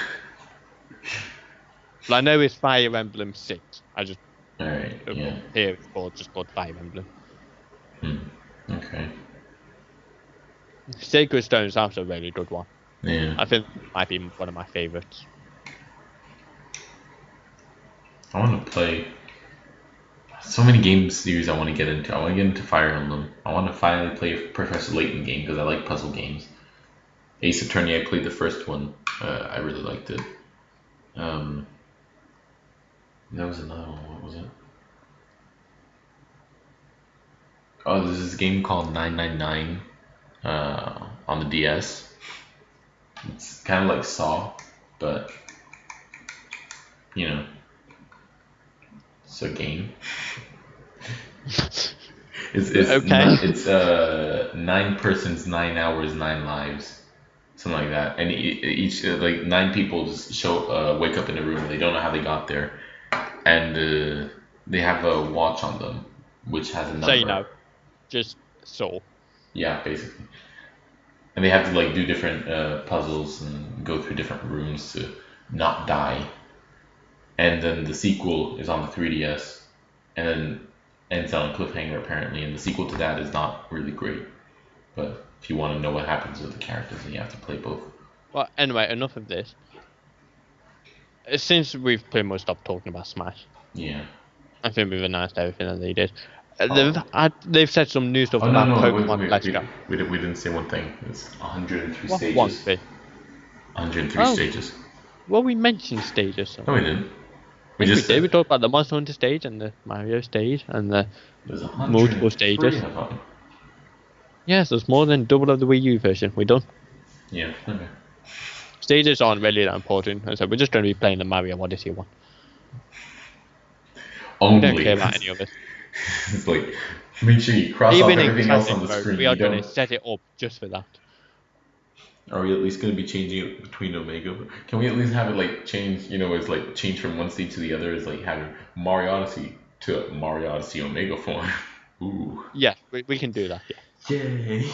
But I know it's Fire Emblem 6. I just Alright, yeah. here it's just called Fire Emblem. Okay. Sacred Stone is also a really good one. Yeah. I think it might be one of my favorites. I want to play so many game series I want to get into. I want to get into Fire Emblem. I want to finally play a Professor Layton game because I like puzzle games. Ace Attorney, I played the first one. I really liked it. There was another one. What was it? Oh, there's this game called 999 on the DS. It's kind of like Saw, but it's a game. It's Okay. It's 9 persons, 9 hours, 9 lives, something like that. And each like 9 people just wake up in a room and they don't know how they got there, and they have a watch on them which has a number. So just Soul. Yeah, basically. and they have to like do different puzzles and go through different rooms to not die. And then the sequel is on the 3DS, and then ends on a cliffhanger apparently. And the sequel to that is not really great. But if you want to know what happens with the characters, then you have to play both. Well, anyway, enough of this. Since we've pretty much stopped talking about Smash, Yeah. I think we've announced everything that they did. Oh. They've said some new stuff Oh no about no Pokemon Let's Go. we didn't say one thing. It's 103 What stages. one thing? 103 Oh. stages. Well, we mentioned stages. So. No, we didn't. We did. We talked about the Monster Hunter stage and the Mario stage and the There's multiple stages. of them. Yes, there's more than double of the Wii U version. We're done. Yeah. Okay. Stages aren't really that important, and so we're just going to be playing the Mario Odyssey one. Only. We don't care about any of it. It's like, make sure you cross off everything else on the screen. We are going to set it up just for that. Are we at least going to be changing it between Omega? Can we at least have it like change? You know, it's like change from one stage to the other. Is like having Mario Odyssey to Mario Odyssey Omega form. Ooh. Yeah, we can do that. Yeah. Yay!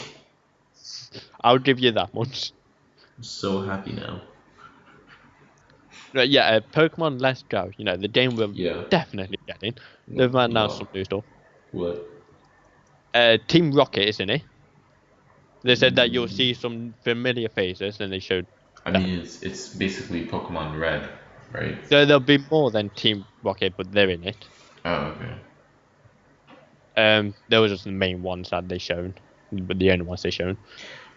I'll give you that much. I'm so happy now. Yeah, Pokemon Let's Go. You know, the game we're definitely getting. They've announced some new stuff. What? Team Rocket is in it. They said that you'll see some familiar faces, and they showed. I mean, it's basically Pokemon Red, right? So there'll be more than Team Rocket, but they're in it. Oh, okay. There was just the main ones that they shown, but the only ones they shown.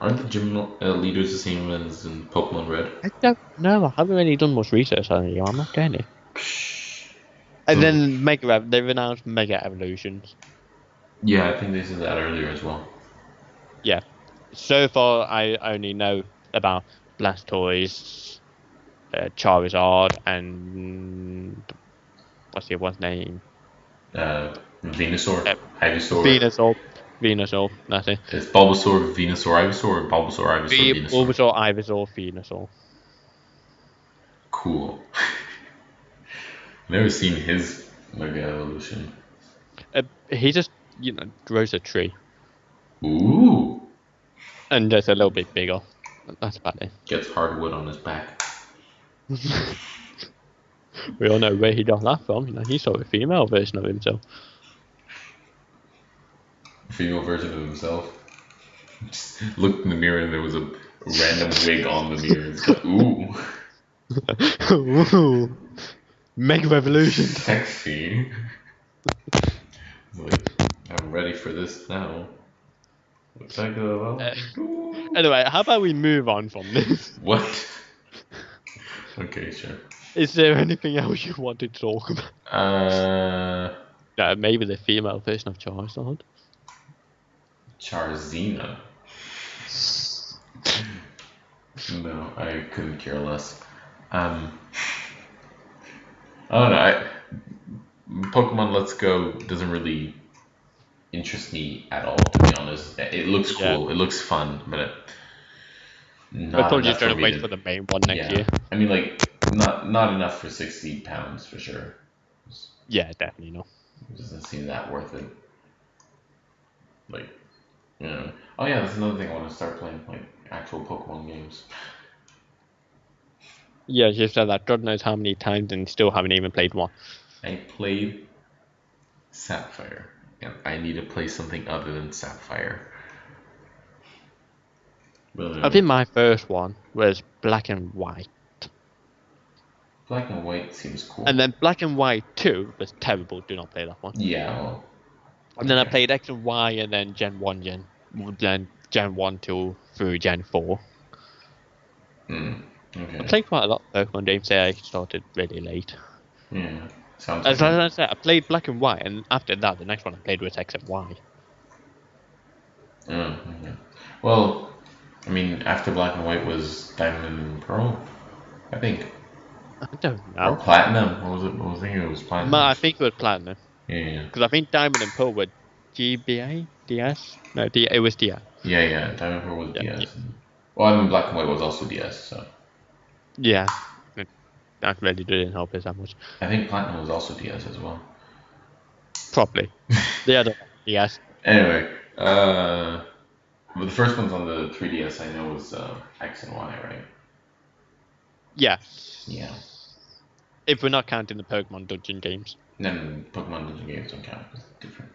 Aren't the gym leaders the same as in Pokemon Red? I don't know. I haven't really done much research on it. I'm not getting it. And then they've announced Mega Evolutions. Yeah, I think they said that earlier as well. Yeah. So far, I only know about Blastoise, Charizard, and what's the one's name? Venusaur, Ivysaur. Venusaur. That's it. It's Bulbasaur, Venusaur, Ivysaur, or Bulbasaur, Ivysaur, Venusaur? Bulbasaur, Ivysaur, Venusaur. Cool. Never seen his Mega Evolution. He just, grows a tree. Ooh. And just a little bit bigger. That's about it. Gets hardwood on his back. We all know where he got that from. He saw a female version of himself. Female version of himself? Just looked in the mirror and there was a random wig on the mirror. It's like, ooh. Ooh. Mega Revolution. Sexy. Like, I'm ready for this now. What's that go about? Anyway, how about we move on from this? What? Okay, sure. Is there anything else you want to talk about? Maybe the female version of Charizard. Charzina. No, I couldn't care less. I don't know. Pokemon Let's Go doesn't really interest me at all, to be honest. It looks cool. It looks fun, but I thought you were going to wait for the main one next year. I mean, like, not enough for £60 for sure. Yeah, definitely not. It doesn't seem that worth it. Like, oh yeah, that's another thing I want to start playing, like actual Pokemon games. Yeah, you said that God knows how many times and still haven't even played one. I played Sapphire, and I need to play something other than Sapphire. I think my first one was Black and White. Black and White seems cool. And then Black and White 2 was terrible. Do not play that one. Yeah. Well, and then I played X and Y, and then Gen 1, then Gen 1 through Gen 4. Okay. I played quite a lot of Pokemon games there. I started really late. Yeah. Sounds As I said, I played Black and White, and after that, the next one I played was X and Y. Okay. Well, I mean, after Black and White was Diamond and Pearl, I think. I don't know. Or Platinum. What was it? I was thinking it was Platinum. I think it was Platinum. Yeah. Because I think Diamond and Pearl were GBA? DS? No, it was DS. Yeah. Diamond and Pearl was DS. Yeah. Well, I mean, Black and White was also DS, so. Yeah. That really didn't help us that much. I think Platinum was also DS as well. Probably. The other DS. Anyway, But the first one's on the 3DS. I know was X and Y, right? Yeah. Yeah. If we're not counting the Pokemon Dungeon games. Then Pokemon Dungeon games don't count. It's different.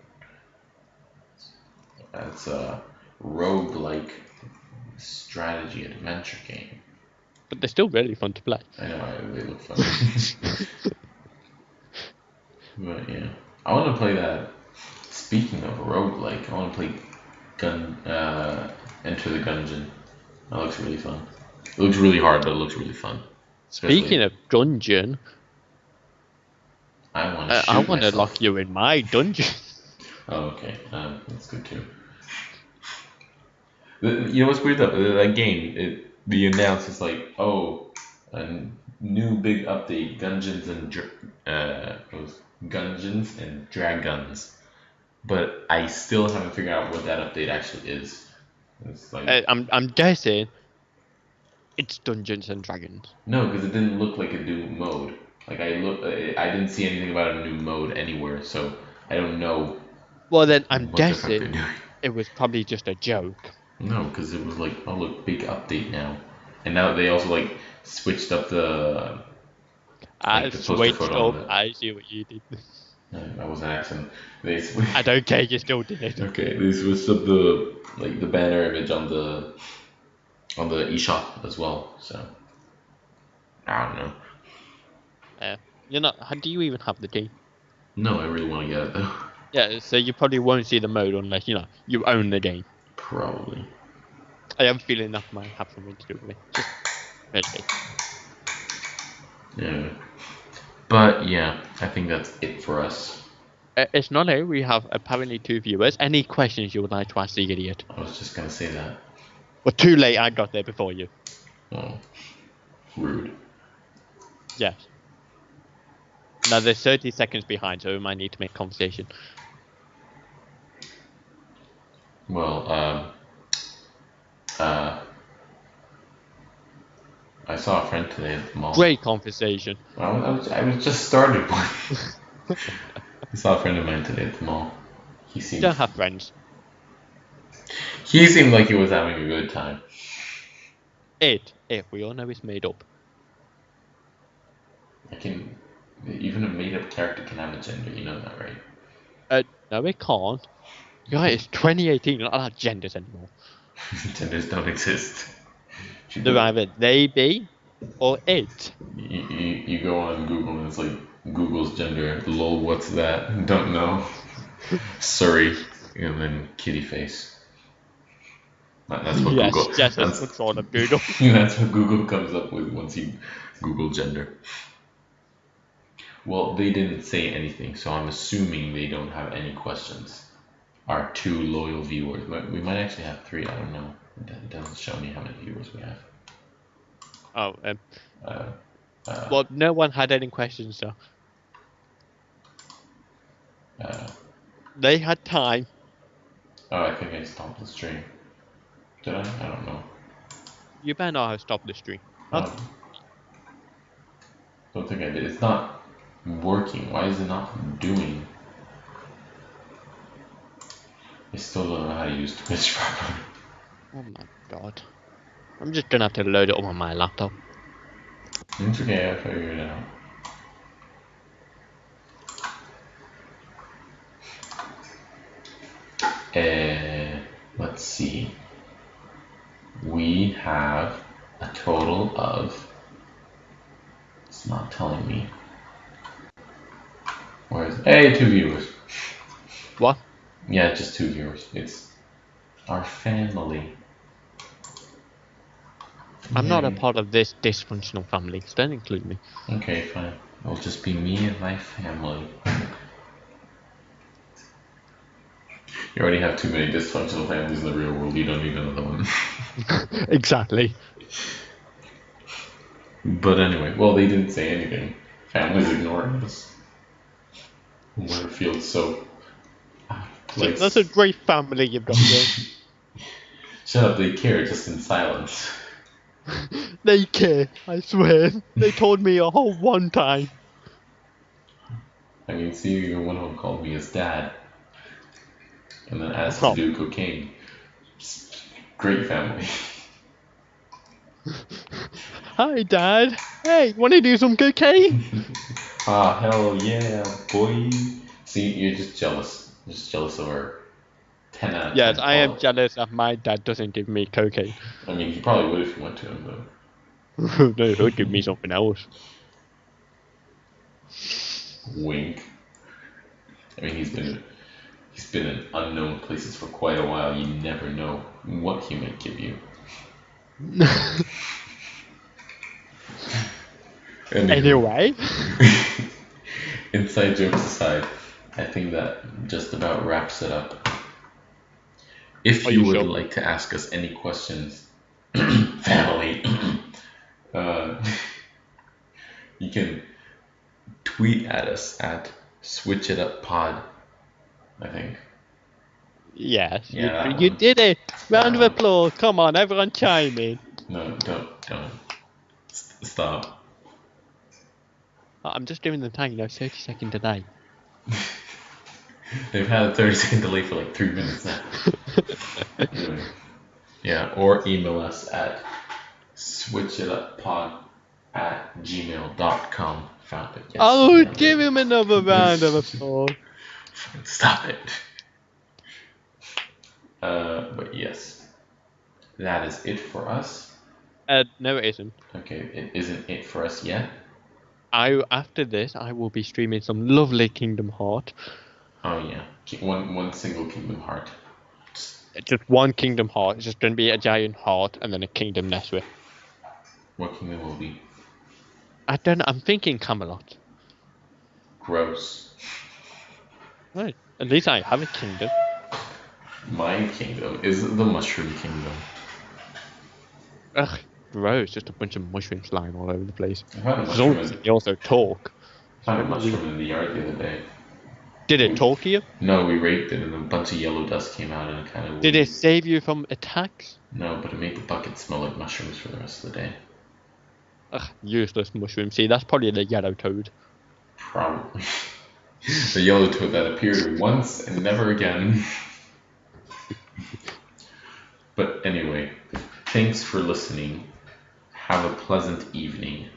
That's a roguelike strategy adventure game. But they're still really fun to play. I know they look fun. But yeah, I want to play that. Speaking of roguelike, I want to play Enter the Gungeon. That looks really fun. It looks really hard, but it looks really fun. Speaking of dungeon, I want to shoot I want to myself. lock you in my dungeon. Oh, okay. That's good too. You know what's weird though? That game, the announce is like, oh, a new big update, Gungeons and Dragons. But I still haven't figured out what that update actually is. It's like I'm guessing it's Dungeons and Dragons. no, because it didn't look like a new mode. Like I didn't see anything about a new mode anywhere, so I don't know Well, then I'm what the fuck they're guessing doing. it was probably just a joke. No, because it was like, oh look, big update now, and now they also like switched up the I the poster switched photo on up. the. I see what you did. That was an accident. They I don't care. You still did it. okay, they switched up the banner image on the eShop as well. So I don't know. You're not. How do you even have the game? No, I really want to get it though. Yeah, so you probably won't see the mode unless you own the game. Probably. I have a feeling that might have something to do with it. Just maybe. Yeah. But yeah, I think that's it for us. It's not it. We have apparently 2 viewers. Any questions you would like to ask the idiot? I was just gonna say that. Well, too late. I got there before you. Oh, rude. Yes. Now they're 30 seconds behind, so we might need to make conversation. Well, I saw a friend today at the mall. Great conversation. I was just started one. I saw a friend of mine today at the mall. You don't have friends. He seemed like he was having a good time. We all know it's made up. Even a made-up character can have a gender. You know that, right? No, it can't. Guys, it's 2018. You're not allowed genders anymore. Genders don't exist. They're either they, be, or it. You go on Google and it's like Google's gender. Lol, what's that? Don't know. Sorry. And then kitty face. That's what yes, Google. Yes, that's what's on Google. That's what Google comes up with once you Google gender. Well, they didn't say anything, so I'm assuming they don't have any questions. Our 2 loyal viewers. We might actually have 3. I don't know. It doesn't show me how many viewers we have. Oh, well, no one had any questions, so. They had time. Oh, I think I stopped the stream. Did I? I don't know. You better not have stopped the stream. Don't think I did. It's not working. Why is it not doing? I still don't know how to use Twitch properly. Oh my god. I'm just gonna have to load it up on my laptop. It's okay, I'll figure it out. Let's see. We have a total of. It's not telling me. Where is it? Hey, 2 viewers. What? Yeah, just 2 viewers. It's our family. I'm not a part of this dysfunctional family, so don't include me. Okay, fine. It'll just be me and my family. You already have too many dysfunctional families in the real world. You don't need another one. Exactly. But anyway, well, they didn't say anything. Families ignoring us. Where it feels so. That's a great family you've got there. Shut up, they care, just in silence. They care, I swear. They told me a whole one time. I mean, see, one of them called me his dad. And then asked to do cocaine. Great family. Hi, Dad. Hey, want to do some cocaine? Ah, hell yeah, boy. See, you're just jealous. Just jealous of our 10 out of Yes, 10 I am quality. jealous that my dad doesn't give me cocaine. I mean, he probably would if you went to him, though. No, he'll give me something else. Wink. I mean, he's been in unknown places for quite a while. You never know what he might give you. Anyway. Inside jokes aside, I think that just about wraps it up. If Are you you would sure? like to ask us any questions, family, uh, you can tweet at us at Switch It Up Pod, I think. Yes, Yeah, that you one. did it. Round That of one. applause. Come on, everyone chime in. No, don't. Stop. I'm just doing the thing, 30-second delay. They've had a 30-second delay for like 3 minutes now. Anyway. Yeah, or email us at switchituppod@gmail.com. Found it. Yes. Oh, nailed give it. him another round of applause. Stop it. But yes, that is it for us. No, it isn't. Okay, it isn't it for us yet. After this, I will be streaming some lovely Kingdom Heart. Oh yeah, one single Kingdom Heart. Just one Kingdom Heart. It's just going to be a giant heart and then a Kingdom next to it. What kingdom will be? I don't know. I'm thinking Camelot. Gross. Right. At least I have a kingdom. My kingdom is the Mushroom Kingdom. Ugh, gross. Just a bunch of mushrooms flying all over the place. I found a As long mushroom. as they also talk. Found a mushroom in the yard the other day. Did it talk to you? No, we raked it and a bunch of yellow dust came out and it kind of. Did it save you from attacks? No, but it made the bucket smell like mushrooms for the rest of the day. Ugh, useless mushroom. See, that's probably the yellow toad. Probably. The yellow toad that appeared once and never again. But anyway, thanks for listening. Have a pleasant evening.